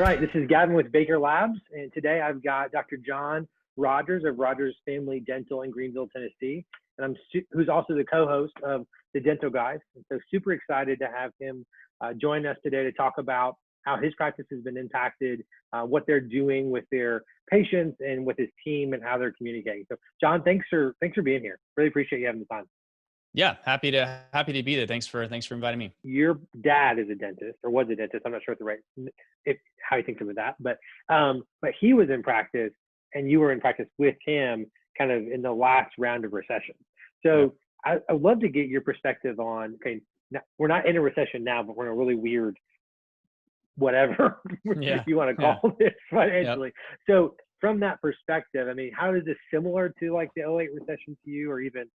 right, this is Gavin with Baker Labs, and today I've got Dr. John Rogers of Rogers Family Dental in Greenville, Tennessee, and who's also the co-host of the Dental Guys. And so super excited to have him join us today to talk about how his practice has been impacted, what they're doing with their patients and with his team, and how they're communicating. So, John, thanks for being here. Really appreciate you having the time. Yeah, happy to be there. Thanks for inviting me. Your dad is a dentist, or was a dentist. I'm not sure how he thinks of that, but he was in practice, and you were in practice with him, kind of in the last round of recession. So yeah. I'd love to get your perspective on. Okay, now, we're not in a recession now, but we're in a really weird, whatever you want to call this financially. Yep. So from that perspective, I mean, how is this similar to like the '08 recession to you, or even,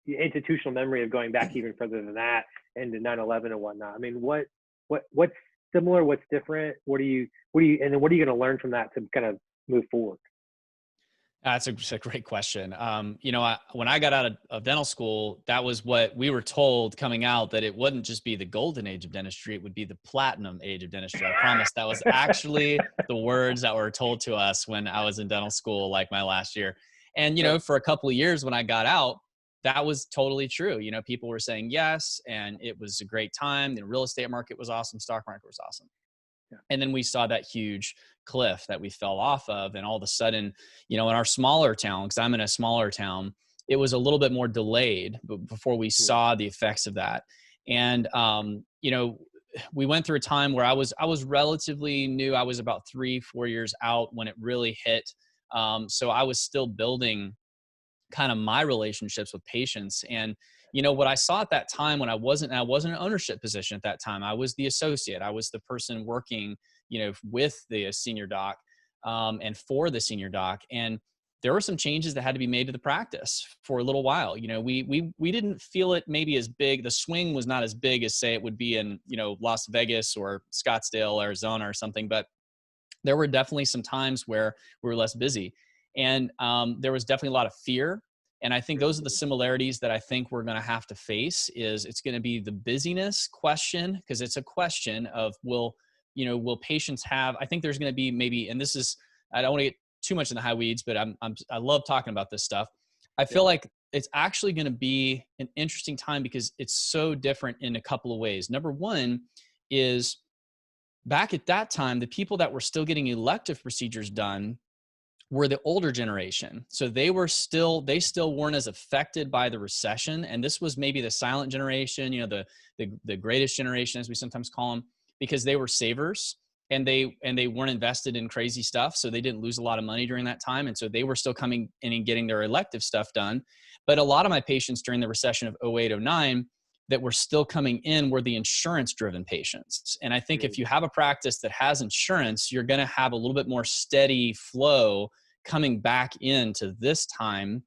the institutional memory of going back even further than that into 9/11 and whatnot? I mean, what's similar? What's different? And then what are you going to learn from that to kind of move forward? That's a great question. When I got out of dental school, that was what we were told coming out, that it wouldn't just be the golden age of dentistry, it would be the platinum age of dentistry. I promise that was actually the words that were told to us when I was in dental school, like my last year. And, for a couple of years when I got out, that was totally true. People were saying yes, and it was a great time. The real estate market was awesome. Stock market was awesome. Yeah. And then we saw that huge cliff that we fell off of. And all of a sudden, in our smaller town, because I'm in a smaller town, it was a little bit more delayed before we saw the effects of that. And, we went through a time where I was relatively new. I was about 3-4 years out when it really hit. So I was still building kind of my relationships with patients. And, what I saw at that time when I wasn't in an ownership position at that time, I was the associate. I was the person working, with the senior doc, and for the senior doc. And there were some changes that had to be made to the practice for a little while. We didn't feel it maybe as big. The swing was not as big as, say, it would be in, Las Vegas or Scottsdale, Arizona or something, but there were definitely some times where we were less busy. And there was definitely a lot of fear. And I think those are the similarities that I think we're going to have to face. Is it's going to be the busyness question, because it's a question of will patients have, I think there's going to be maybe, and this is, I don't want to get too much in the high weeds, but I love talking about this stuff. I feel like it's actually going to be an interesting time because it's so different in a couple of ways. Number one is, back at that time, the people that were still getting elective procedures done were the older generation. So they still weren't as affected by the recession. And this was maybe the silent generation, the greatest generation, as we sometimes call them, because they were savers and they weren't invested in crazy stuff. So they didn't lose a lot of money during that time. And so they were still coming in and getting their elective stuff done. But a lot of my patients during the recession of 08, 09 that were still coming in were the insurance-driven patients. And I think if you have a practice that has insurance, you're going to have a little bit more steady flow coming back into this time.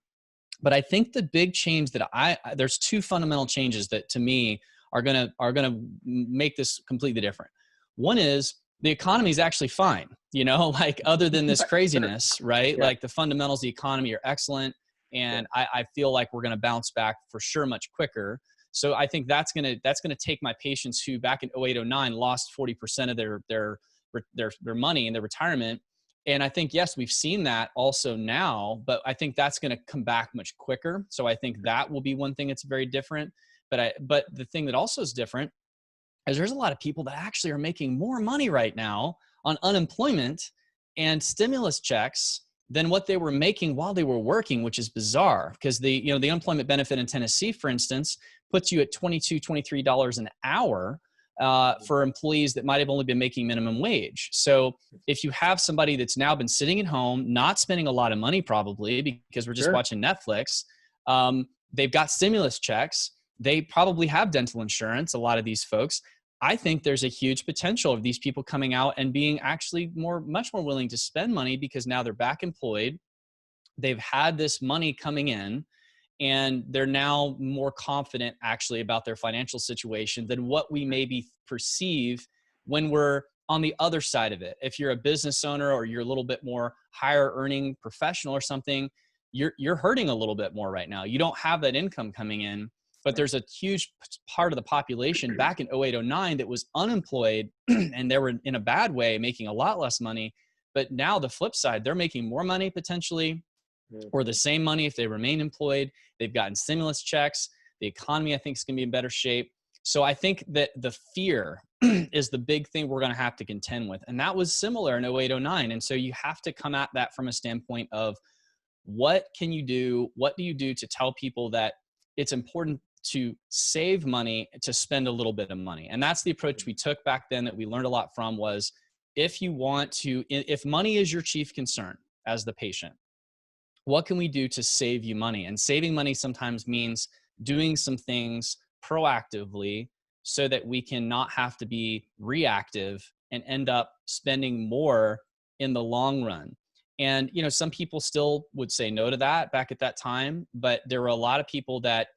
But I think the big change there's two fundamental changes that to me are going to make this completely different. One is the economy is actually fine, like other than this craziness, right? Yeah. Like the fundamentals of the economy are excellent. And I feel like we're going to bounce back for sure much quicker. So I think that's going to take my patients who back in 08, 09 lost 40% of their money in their retirement. And I think, yes, we've seen that also now, but I think that's going to come back much quicker. So I think that will be one thing that's very different. But the thing that also is different is there's a lot of people that actually are making more money right now on unemployment and stimulus checks than what they were making while they were working, which is bizarre because the unemployment benefit in Tennessee, for instance, puts you at $22, $23 an hour for employees that might have only been making minimum wage. So if you have somebody that's now been sitting at home, not spending a lot of money probably because we're just watching Netflix, they've got stimulus checks, they probably have dental insurance, a lot of these folks. I think there's a huge potential of these people coming out and being actually much more willing to spend money because now they're back employed. They've had this money coming in and they're now more confident actually about their financial situation than what we maybe perceive when we're on the other side of it. If you're a business owner or you're a little bit more higher earning professional or something, you're hurting a little bit more right now. You don't have that income coming in. but there's a huge part of the population back in 08, 09 that was unemployed and they were in a bad way making a lot less money. But now the flip side, they're making more money potentially, or the same money if they remain employed. They've gotten stimulus checks. The economy, I think, is going to be in better shape. So I think that the fear is the big thing we're going to have to contend with. And that was similar in 08, 09. And so you have to come at that from a standpoint of what can you do? What do you do to tell people that it's important to save money, to spend a little bit of money? And that's the approach we took back then that we learned a lot from was if money is your chief concern as the patient, what can we do to save you money? And saving money sometimes means doing some things proactively so that we can not have to be reactive and end up spending more in the long run. And, some people still would say no to that back at that time, but there were a lot of people that,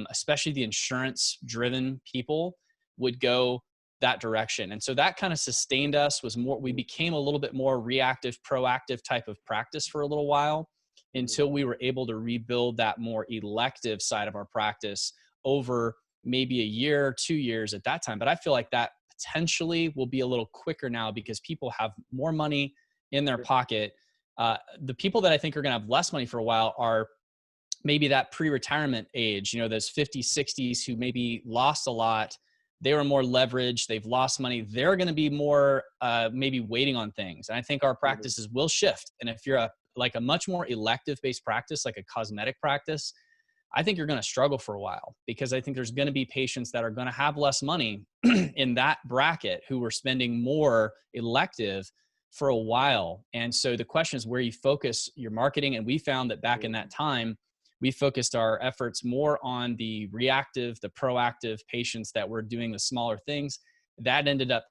especially the insurance driven people, would go that direction. And so that kind of sustained us. We became a little bit more reactive, proactive type of practice for a little while until we were able to rebuild that more elective side of our practice over maybe a year, 2 years at that time. But I feel like that potentially will be a little quicker now because people have more money in their pocket. The people that I think are going to have less money for a while are maybe that pre-retirement age, those 50s, 60s who maybe lost a lot. They were more leveraged. They've lost money. They're going to be more maybe waiting on things. And I think our practices will shift. And if you're a much more elective-based practice, like a cosmetic practice, I think you're going to struggle for a while because I think there's going to be patients that are going to have less money in that bracket who are spending more elective for a while. And so the question is where you focus your marketing. And we found that back in that time, we focused our efforts more on the reactive, the proactive patients that were doing the smaller things. That ended up,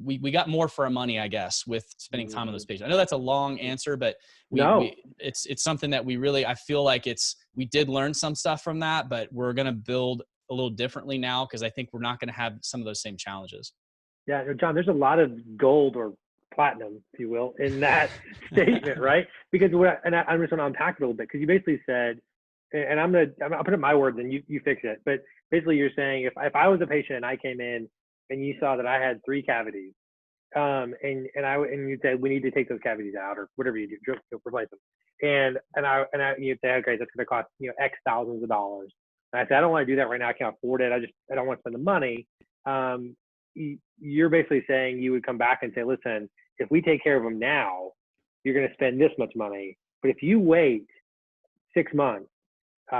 we got more for our money, I guess, with spending time on those patients. I know that's a long answer, but it's something that we really, I feel like we did learn some stuff from that, but we're going to build a little differently now because I think we're not going to have some of those same challenges. Yeah, John, there's a lot of gold or platinum, if you will, in that statement, right? Because I'm just going to unpack it a little bit because you basically said, and I'll put in my words and you fix it. But basically you're saying if I was a patient and I came in and you saw that I had 3 cavities, and you'd say we need to take those cavities out or whatever you do, replace them, and you'd say okay, that's going to cost X thousands of dollars. And I said I don't want to do that right now. I can't afford it. I don't want to spend the money. You're basically saying you would come back and say, listen, if we take care of them now, you're going to spend this much money. But if you wait 6 months,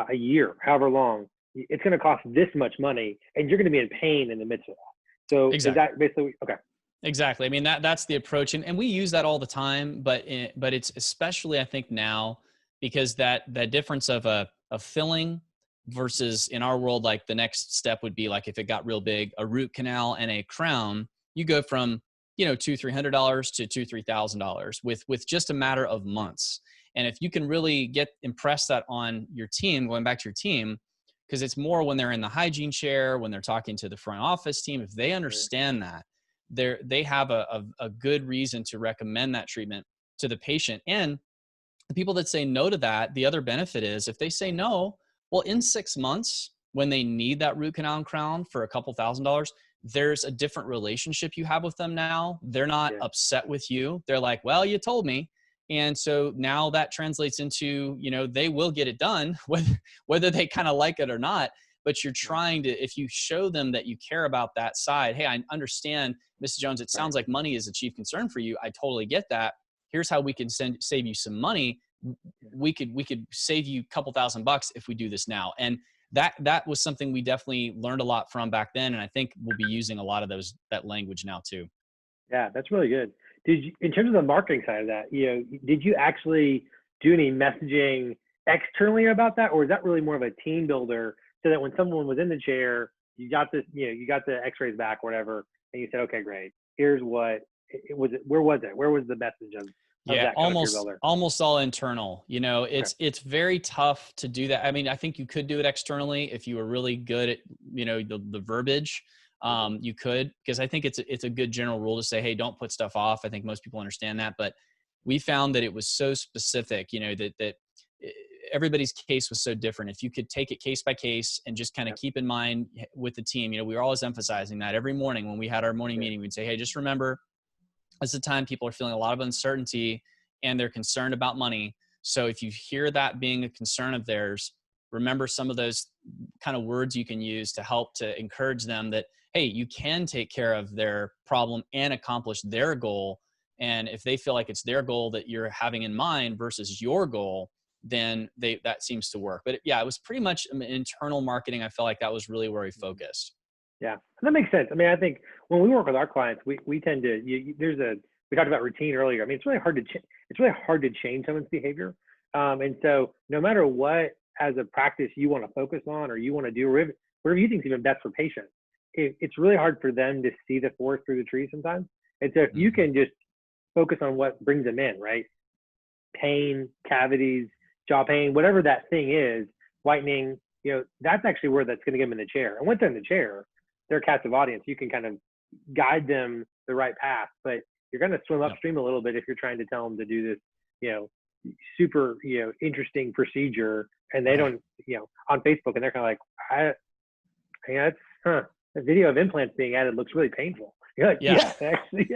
a year, however long, it's going to cost this much money, and you're going to be in pain in the midst of that. So exactly. Is that basically okay? Exactly. I mean, that's the approach. And we use that all the time, but it's especially, I think now, because that difference of filling versus in our world, like the next step would be like, if it got real big, a root canal and a crown, you go from, $200-$300 to $2,000-$3,000 with just a matter of months. And if you can really impress that on your team, going back to your team, because it's more when they're in the hygiene chair, when they're talking to the front office team, if they understand that, they have a good reason to recommend that treatment to the patient. And the people that say no to that, the other benefit is if they say no, well, in 6 months, when they need that root canal and crown for a couple $1,000s, there's a different relationship you have with them now. They're not upset with you. They're like, well, you told me. And so now that translates into, they will get it done, whether they kind of like it or not. But you're trying to, if you show them that you care about that side, hey, I understand, Mrs. Jones, it sounds like money is a chief concern for you. I totally get that. Here's how we can save you some money. We could save you a couple $1,000 if we do this now. And that was something we definitely learned a lot from back then. And I think we'll be using a lot of that language now too. Yeah, that's really good. Did you, in terms of the marketing side of that, did you actually do any messaging externally about that, or is that really more of a team builder so that when someone was in the chair, you got this, you got the X-rays back, or whatever, and you said, okay, great. Here's what it was. Where was it? Where was the message of that almost all internal. It's very tough to do that. I mean, I think you could do it externally if you were really good at the verbiage. You could, because I think it's a good general rule to say, hey, don't put stuff off. I think most people understand that, but we found that it was so specific, that everybody's case was so different. If you could take it case by case and just kind of keep in mind with the team, we were always emphasizing that every morning when we had our morning meeting, we'd say, hey, just remember, it's the time people are feeling a lot of uncertainty and they're concerned about money. So if you hear that being a concern of theirs, remember some of those kind of words you can use to help to encourage them that, hey, you can take care of their problem and accomplish their goal. And if they feel like it's their goal that you're having in mind versus your goal, then that seems to work. But it was pretty much internal marketing. I felt like that was really where we focused. Yeah, that makes sense. I mean, I think when we work with our clients, we tend to, we talked about routine earlier. I mean, it's really hard to change someone's behavior. And so no matter what, as a practice you want to focus on, or you want to do, whatever you think is even best for patients, it's really hard for them to see the forest through the trees sometimes. And so if you can just focus on what brings them in, right? Pain, cavities, jaw pain, whatever that thing is, whitening, that's actually where that's going to get them in the chair. And once they're in the chair, they're a captive audience. You can kind of guide them the right path, but you're going to swim upstream a little bit if you're trying to tell them to do this, super, interesting procedure, and they don't, on Facebook, and they're kind of like, a video of implants being added looks really painful. You're like, actually,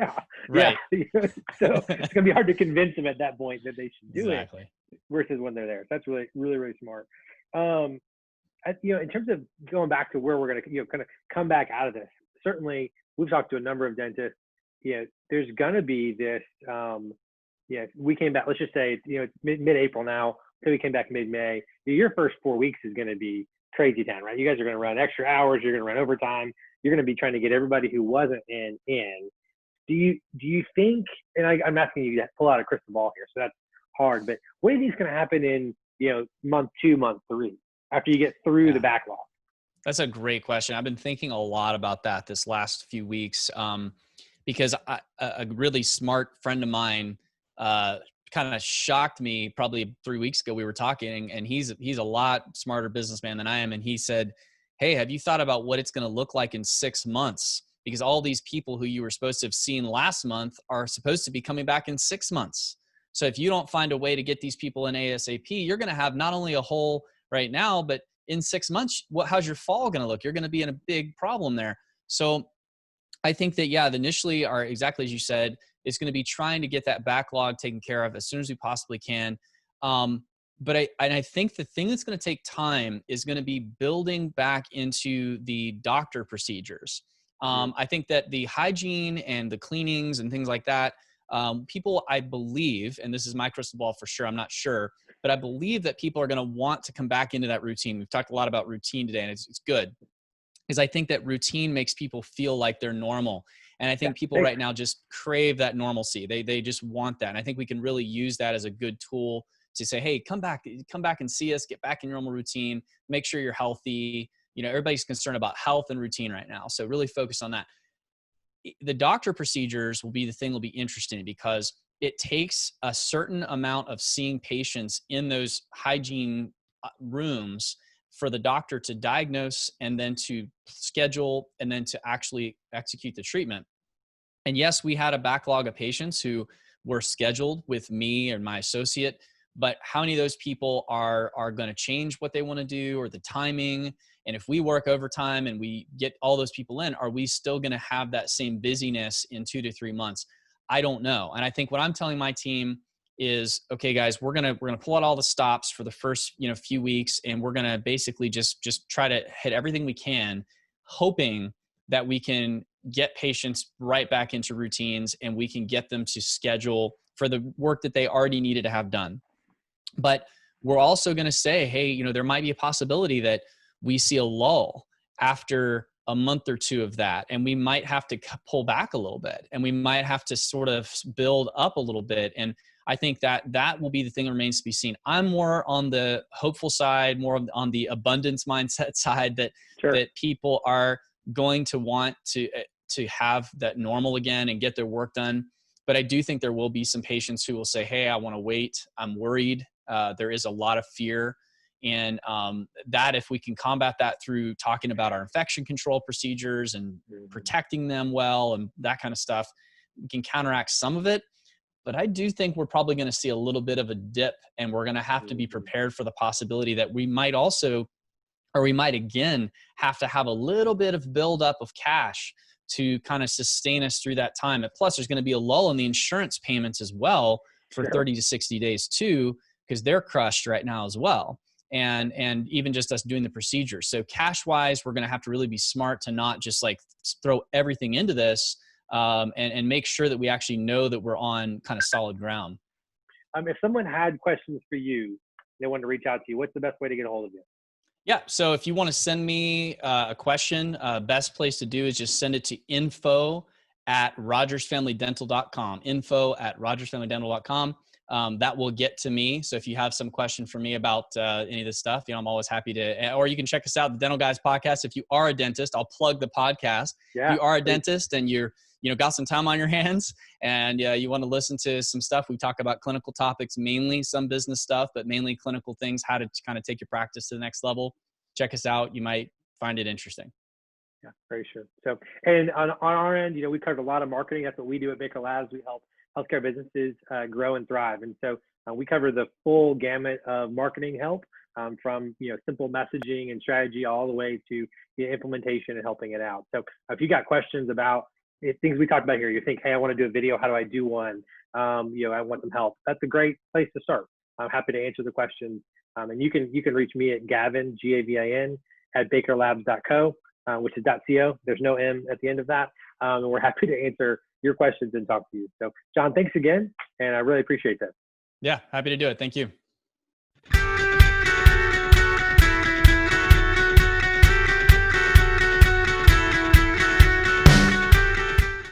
right. Yeah. So it's gonna be hard to convince them at that point that they should do it versus when they're there. So that's really, really, really smart. In terms of going back to where we're gonna, kind of come back out of this, certainly we've talked to a number of dentists. There's gonna be this. We came back. Let's just say it's mid-April now. So we came back mid-May. Your first 4 weeks is gonna be crazy town, right? You guys are gonna run extra hours. You're gonna run overtime. You're going to be trying to get everybody who wasn't in. Do you think, and I'm asking you to pull out a crystal ball here, so that's hard, but what do you think is going to happen in, month 2, month 3, after you get through the backlog? That's a great question. I've been thinking a lot about that this last few weeks, because a really smart friend of mine kind of shocked me probably 3 weeks ago. We were talking, and he's a lot smarter businessman than I am. And he said, hey, have you thought about what it's going to look like in 6 months? Because all these people who you were supposed to have seen last month are supposed to be coming back in 6 months. So if you don't find a way to get these people in ASAP, you're going to have not only a hole right now, but in 6 months, how's your fall going to look? You're going to be in a big problem there. So I think that, initially are exactly as you said, it's going to be trying to get that backlog taken care of as soon as we possibly can. But I think the thing that's going to take time is going to be building back into the doctor procedures. I think that the hygiene and the cleanings and things like that, people, I believe, and this is my crystal ball for sure, I'm not sure, but I believe that people are going to want to come back into that routine. We've talked a lot about routine today, and it's good, because I think that routine makes people feel like they're normal. And I think people right now just crave that normalcy. They just want that. And I think we can really use that as a good tool to say, hey, come back and see us, get back in your normal routine, make sure you're healthy. Everybody's concerned about health and routine right now. So really focus on that. The doctor procedures will be the thing that'll be interesting, because it takes a certain amount of seeing patients in those hygiene rooms for the doctor to diagnose and then to schedule and then to actually execute the treatment. And yes, we had a backlog of patients who were scheduled with me and my associate, but how many of those people are going to change what they want to do, or the timing? And if we work overtime and we get all those people in, are we still going to have that same busyness in 2 to 3 months? I don't know. And I think what I'm telling my team is, okay, guys, we're going to pull out all the stops for the first, few weeks. And we're going to basically just try to hit everything we can, hoping that we can get patients right back into routines and we can get them to schedule for the work that they already needed to have done. But we're also going to say, hey, there might be a possibility that we see a lull after a month or two of that, and we might have to pull back a little bit, and we might have to sort of build up a little bit. And I think that will be the thing that remains to be seen. I'm more on the hopeful side, more on the abundance mindset side, that people are going to want to have that normal again and get their work done. But I do think there will be some patients who will say, hey, I want to wait. I'm worried. There is a lot of fear. And that if we can combat that through talking about our infection control procedures and protecting them well and that kind of stuff, we can counteract some of it. but I do think we're probably going to see a little bit of a dip, and we're going to have to be prepared for the possibility that we might also, or we might again have to have a little bit of buildup of cash to kind of sustain us through that time. And plus, there's going to be a lull in the insurance payments as well for 30 to 60 days too, because they're crushed right now as well. And even just us doing the procedures. So cash wise, we're going to have to really be smart to not just like throw everything into this, and make sure that we actually know that we're on kind of solid ground. If someone had questions for you, they wanted to reach out to you, what's the best way to get a hold of you? Yeah. So if you want to send me a question, best place to do is just send it to info@rogersfamilydental.com, info@rogersfamilydental.com. That will get to me. So if you have some question for me about any of this stuff, I'm always happy to, or you can check us out, the Dental Guys podcast. If you are a dentist, I'll plug the podcast. Yeah, if you are a dentist and you're, got some time on your hands and you want to listen to some stuff, we talk about clinical topics, mainly some business stuff, but mainly clinical things, how to kind of take your practice to the next level. Check us out. You might find it interesting. Yeah, very sure. So, and on our end, we covered a lot of marketing. That's what we do at Baker Labs. We help healthcare businesses grow and thrive. And so we cover the full gamut of marketing help, from simple messaging and strategy all the way to implementation and helping it out. So if you got questions about things we talked about here, you think, hey, I want to do a video. How do I do one? I want some help. That's a great place to start. I'm happy to answer the questions. And you can reach me at Gavin, Gavin, at bakerlabs.co, which is .co. There's no M at the end of that. And we're happy to answer your questions and talk to you. So John, thanks again. And I really appreciate that. Yeah, happy to do it. Thank you.